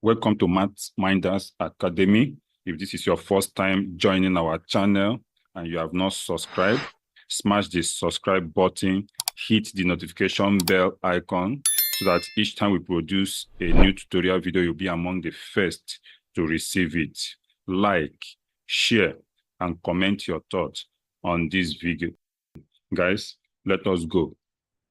Welcome to Math Minders Academy. If this is your first time joining our channel and you have not subscribed, smash the subscribe button, hit the notification bell icon so that each time we produce a new tutorial video, you'll be among the first to receive it. Like, share, and comment your thoughts on this video. Guys, let us go.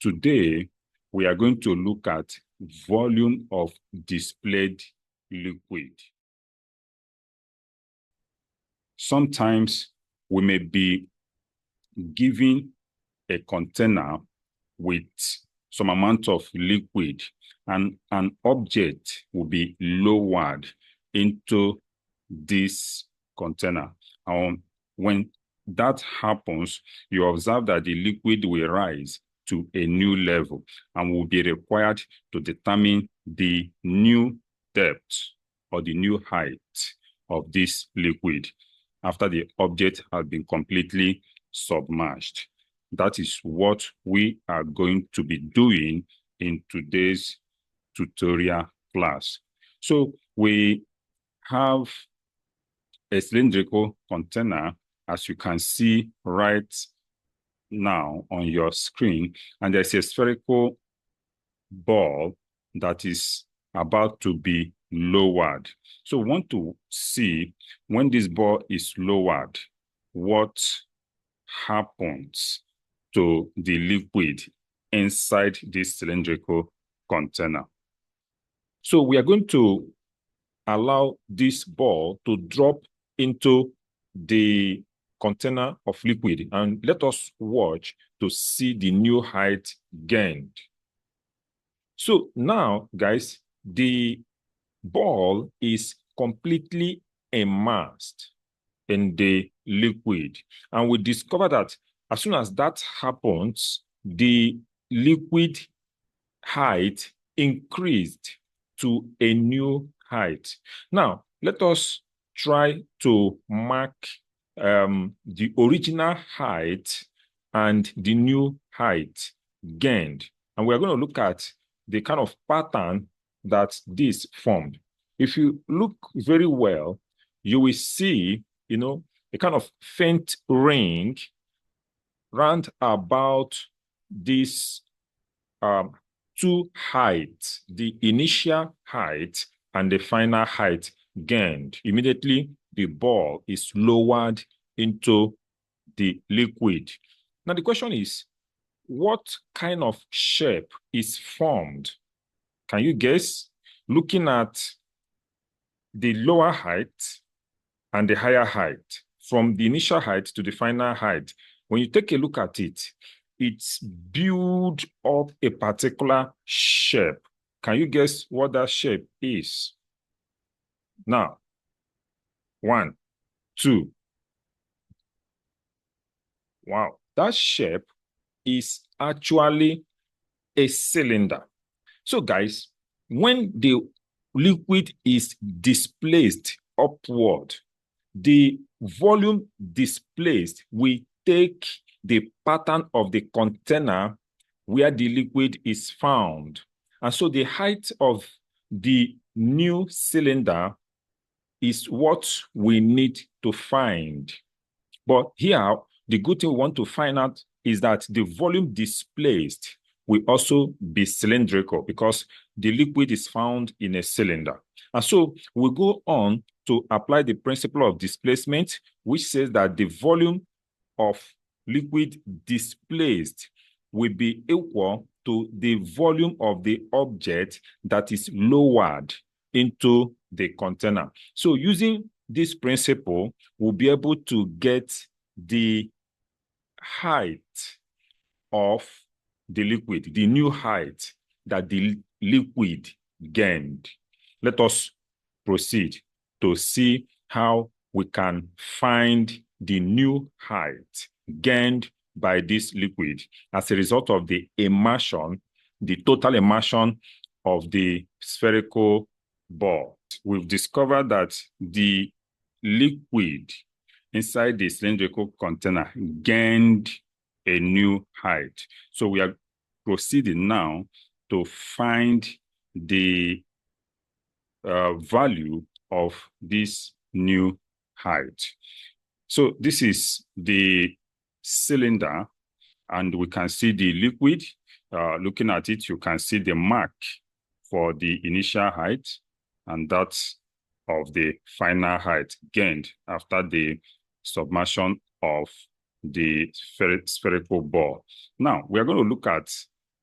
Today, we are going to look at volume of displayed liquid. Sometimes we may be given a container with some amount of liquid and an object will be lowered into this container. When that happens, you observe that the liquid will rise to a new level and will be required to determine the new depth or the new height of this liquid after the object has been completely submerged. That is what we are going to be doing in today's tutorial class. So we have a cylindrical container, as you can see right now on your screen, and there's a spherical ball that is about to be lowered. So we want to see when this ball is lowered, what happens to the liquid inside this cylindrical container. So we are going to allow this ball to drop into the container of liquid, and let us watch to see the new height gained. So now, guys, the ball is completely immersed in the liquid, and we discover that as soon as that happens, the liquid height increased to a new height. Now, let us try to mark the original height and the new height gained. And we're going to look at the kind of pattern that this formed. If you look very well, you will see, a kind of faint ring round about this two heights, the initial height and the final height gained. Immediately, the ball is lowered into the liquid. Now, the question is, what kind of shape is formed? Can you guess? Looking at the lower height and the higher height, from the initial height to the final height, when you take a look at it, it's built up a particular shape. Can you guess what that shape is? Now, 1, 2. Wow, that shape is actually a cylinder. So guys, when the liquid is displaced upward, the volume displaced will take the pattern of the container where the liquid is found. And so the height of the new cylinder is what we need to find. But here, the good thing we want to find out is that the volume displaced will also be cylindrical because the liquid is found in a cylinder. And so we go on to apply the principle of displacement, which says that the volume of liquid displaced will be equal to the volume of the object that is lowered into the container. So using this principle, we'll be able to get the height of the liquid, the new height that the liquid gained. Let us proceed to see how we can find the new height gained by this liquid as a result of the immersion, the total immersion of the spherical ball. We've discovered that the liquid inside the cylindrical container gained a new height. So we are proceeding now to find the value of this new height. So this is the cylinder, and we can see the liquid. Looking at it, you can see the mark for the initial height and that of the final height gained after the submersion of the spherical ball. Now, we are going to look at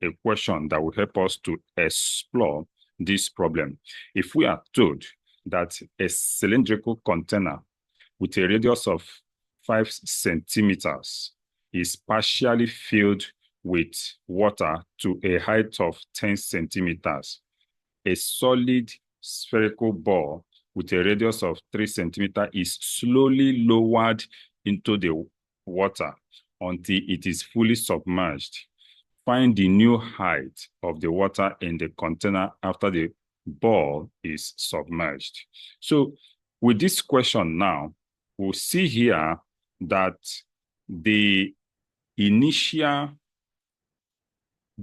a question that will help us to explore this problem. If we are told that a cylindrical container with a radius of 5 centimeters is partially filled with water to a height of 10 centimeters, a solid spherical ball with a radius of 3 centimeters is slowly lowered into the water until it is fully submerged. Find the new height of the water in the container after the ball is submerged. So with this question now, we'll see here that the initial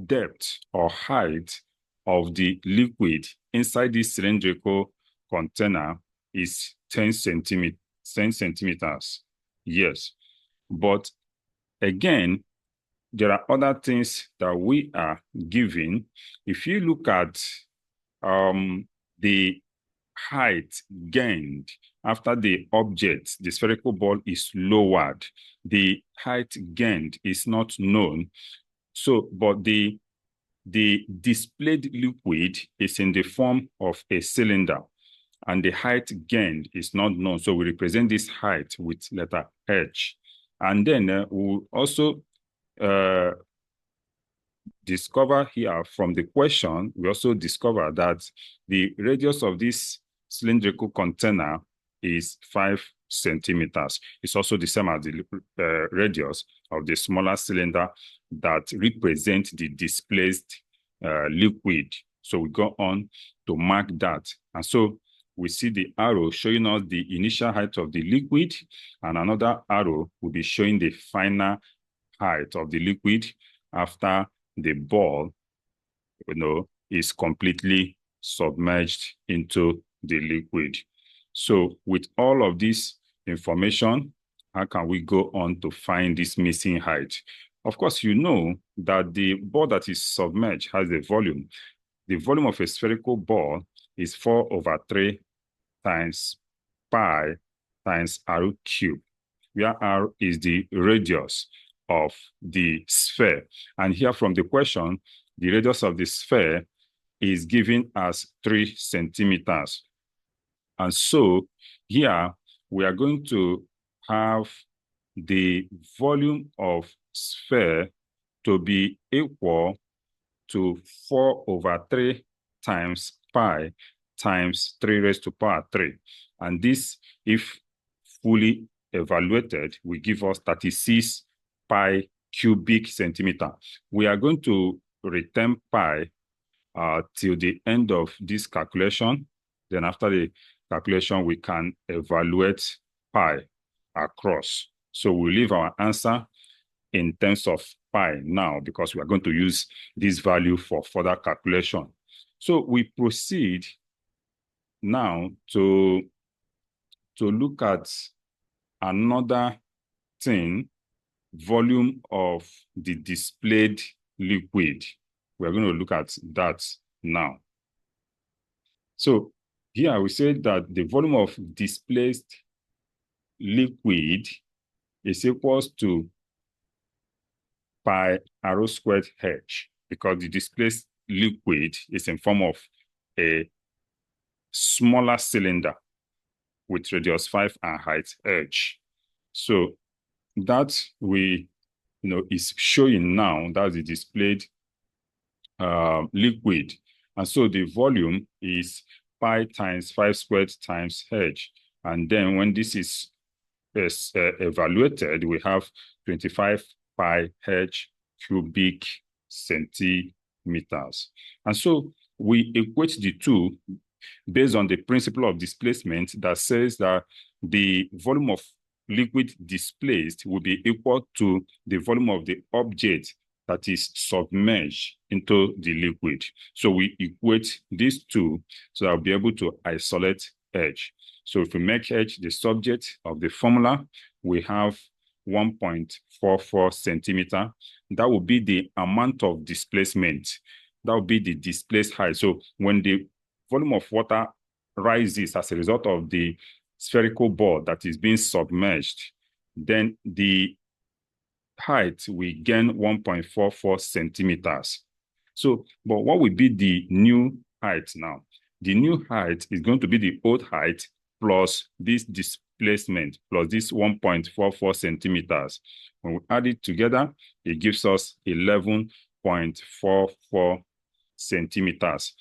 depth or height of the liquid inside this cylindrical container is 10 centimeters. Yes, but again, there are other things that we are given. If you look at the height gained after the object, the spherical ball, is lowered, the height gained is not known. So, but the displayed liquid is in the form of a cylinder, and the height gained is not known. So we represent this height with letter H. And then we'll also discover here from the question, we also discover that the radius of this cylindrical container is 5 centimeters. It's also the same as the radius of the smaller cylinder that represents the displaced liquid. So we go on to mark that. And so we see the arrow showing us the initial height of the liquid, and another arrow will be showing the final height of the liquid after the ball, is completely submerged into the liquid. So with all of this information, how can we go on to find this missing height? Of course, you know that the ball that is submerged has a volume. The volume of a spherical ball is 4/3 times pi times r cubed, where r is the radius of the sphere. And here from the question, the radius of the sphere is given as 3 centimeters. And so here we are going to have the volume of sphere to be equal to 4/3 times pi times 3 raised to power 3. And this, if fully evaluated, will give us 36 pi cubic centimeter. We are going to return pi till the end of this calculation. Then after the calculation, we can evaluate pi across. So we'll leave our answer in terms of pi now, because we are going to use this value for further calculation. So we proceed now to look at another thing, volume of the displayed liquid. We're going to look at that now. So here we say that the volume of displaced liquid is equals to pi r squared h, because the displaced liquid is in form of a smaller cylinder with radius 5 and height h. So that we is showing now, that's the displayed liquid. And so the volume is pi times 5 squared times h. And then when this is evaluated, we have 25 pi h cubic centimeters. And so we equate the two based on the principle of displacement that says that the volume of liquid displaced will be equal to the volume of the object that is submerged into the liquid. So we equate these two so I'll be able to isolate H. So if we make H the subject of the formula, we have 1.44 centimeter. That will be the amount of displacement. That will be the displaced height. So when the volume of water rises as a result of the spherical ball that is being submerged, then the height we gain 1.44 centimeters. So, but what will be the new height now? The new height is going to be the old height plus this displacement plus this 1.44 centimeters. When we add it together, it gives us 11.44 centimeters.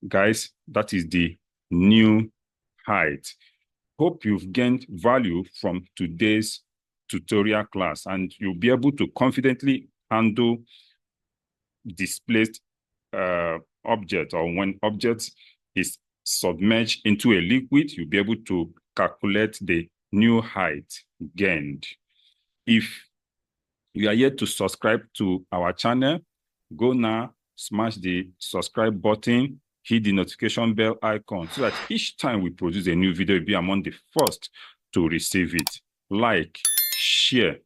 Guys, that is the new height. Hope you've gained value from today's tutorial class and you'll be able to confidently handle displaced object, or when object is submerged into a liquid, you'll be able to calculate the new height gained. If you are yet to subscribe to our channel, go now, smash the subscribe button, hit the notification bell icon so that each time we produce a new video, you'll be among the first to receive it. Like, share,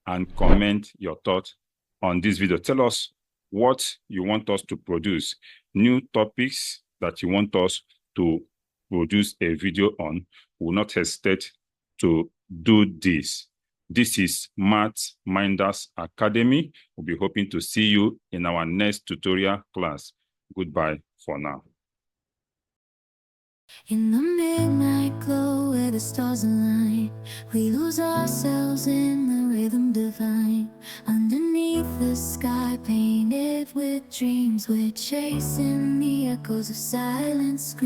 and comment your thoughts on this video. Tell us what you want us to produce, new topics that you want us to produce a video on. We will not hesitate to do this. This is Maths Minders Academy. We'll be hoping to see you in our next tutorial class. Goodbye for now. In the midnight glow where the stars align, we lose ourselves in the rhythm divine. Underneath the sky painted with dreams, we're chasing the echoes of silence.